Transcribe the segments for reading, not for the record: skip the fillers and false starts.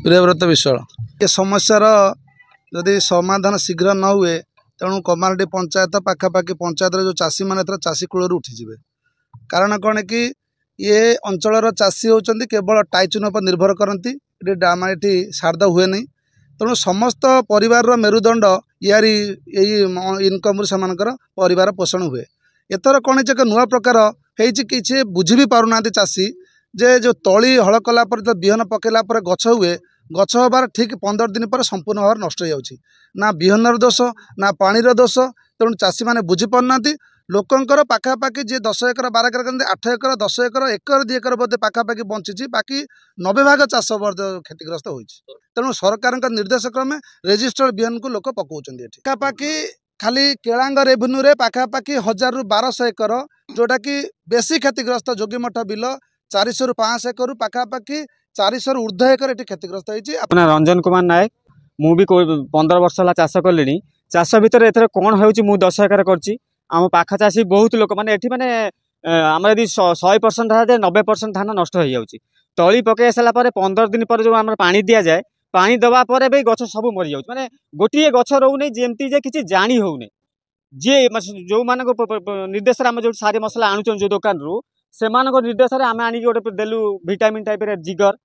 प्रियव्रत विश्वाल ये समस्यार जदि समाधान शीघ्र न हुए तेणु कमारडी पंचायत पाखापाखि पंचायत जो चाषी मैंने चाषी कूल उठीजे। कारण कौन कि ये अंचल चाषी होती केवल टाइचुन पर निर्भर करती ये सारद हुए नहीं। तेणु समस्त परिवार मेरुदंड यारी इनकम से परिवार पोषण हुए। एथर कौन एक नुआ प्रकार होती बुझी भी पारना चाषी जे जो तली हल कलापर जो बिहन पकेला पर गछ हुए गछ हबार ठीक 15 दिन पर संपूर्ण भाव नष्ट हो जाउछि। ना बिहनर दोष ना पानीर दोष। तेणु चाषी मैंने बुझी पारना लोकंर पाखापाखि जी 10 एकर 12 एकर करते 8 एकर 10 एकर 1 एकर 2 एकर बोधे पाखापाखि बंची बाकी 90 भाग चाष क्षतिग्रस्त होती। तेणु सरकार निर्देश क्रमे रेजिस्टर्ड बिहन को लोक पकाउछन्ति। पाखापाखि खाली केलांग रेवेन्यू रे पाखापाखि 1000 ରୁ 1200 एकर जोटा कि बेसी क्षतिग्रस्त जोगीमठ बिल 400 ରୁ 500 एकर पाखापाखि 400 ରୁ ऊर्ध्व एकर ये क्षतिग्रस्त होती। रंजन कुमार नायक मु भी 15 वर्ष है चाष कले। चाष भितर एथर कौन हो 10 एकर कर आम पाखा चाषी बहुत लोक मैंने मैंने आम यदि 100% है 90% धान नष्ट हो जाऊँगी। तली पकई सारापर 15 दिन पर जो आम पानी दि जाए पानी दवा पर भी गछ सब मरी जाऊँ माने गोटे गछ रोने जमती जे किसी जानी होने जी जो मान निर्देश आम जो सारी मसला आणुन जो दुकान रू से निर्देश आम आनिक गोटे देलु भिटामिन टाइप जिगर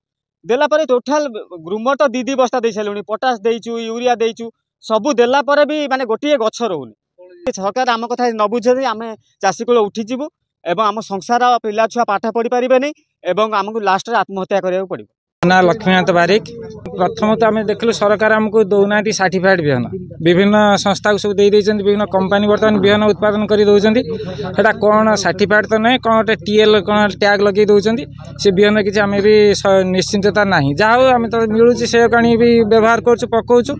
देलापर टोटाल ग्रुमट 2 बस्ता दे सारे पटास देचु यूरिया देचु सबू देलापर भी माने गोटे गछ रोने। सरकार आम कथा न बुझे आम चाषी कूल उठीजु एवं आम संसार पिला छुआ पाठ पढ़ी पारे एवं आमको लास्ट आत्महत्या करा पड़ो। ना लक्ष्मीनाथ बारिक प्रथम तो आम देखलु सरकार आमको दौना सर्टिफाइड बिहन विभिन्न संस्था को सब दे विभिन्न कंपनी बर्तमान बिहन उत्पादन कर दौरान सेटा कौन सर्टिफाइड तो नहीं कौन गोटे टीएल कौन टैग लगे दौरान से बिहन किसी आम भी निश्चिंतता ना जहाँ आम तो मिलूँ से कणी भी व्यवहार करुँ पकाऊँ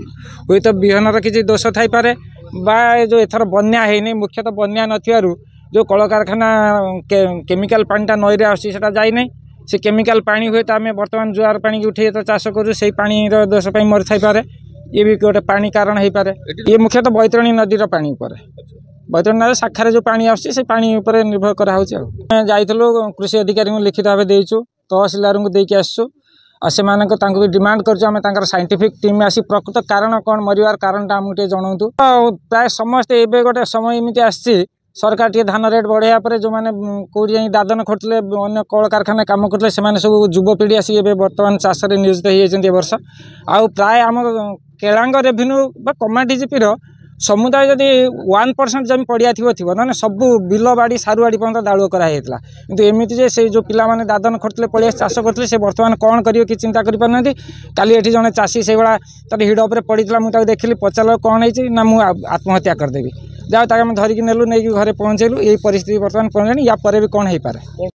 हुए तो बिहनर किसी दोष थी पारे बा जो एथर बन्या है मुख्यतः बन्या नथिबारु जो कल कारखाना केमिकल पानीटा नईरे आसा जाए नहीं से केमिकल पानी हुए तो आम बर्तमान जुआर पानी की उठे तो चाष करूँ से पानी दोष मरी थी पारे ये भी गोटे पानी कारण हो पारे। ये मुख्यतः बैतरणी नदीर पानी बैतरणी नदी शाखार जो पानी आसे पानी निर्भर कराऊँ। जाइलु कृषि अधिकारी को लिखित भाव देचु तहसिलदार को देकी आसु से भी डिमांड कर साइंटिफिक टीम आसी प्रकृत कारण कौन मरवार कारण आमको जनातु। प्राय समस्ते एवं गोटे समय एमती आसी सरकार टी धान रेट बढ़ाया पर जो मैंने कौटी जा दादन खटुले अन्य कल कारखाना काम करते सब युवपीढ़ी आसी बर्तमान चाष नियोजित होती वर्ष आउ प्राय आम केलांग रेवेन्यू कमाडीजीपी समुदाय जदि 1% जमी पड़िया थी ना सब बिल बाड़ी सारुआड़ी पर्यटन दालुआ कराई किंतु एमती से जो पिला माने दादन खटुले पड़िया चाष करते से बर्तमान कौन करेंगे कि चिंता कर काली एठी जने चाषी से भाया तार हिड उपर पड़ा मुझे देखिली पचार कौन है ना मुझे आत्महत्या करदेवी जाओ धरिकी नेलु नहीं घरे पहुँचेलु यही परिस्थिति बर्तमान पहुँचनी या पर भी कौन हो पारे।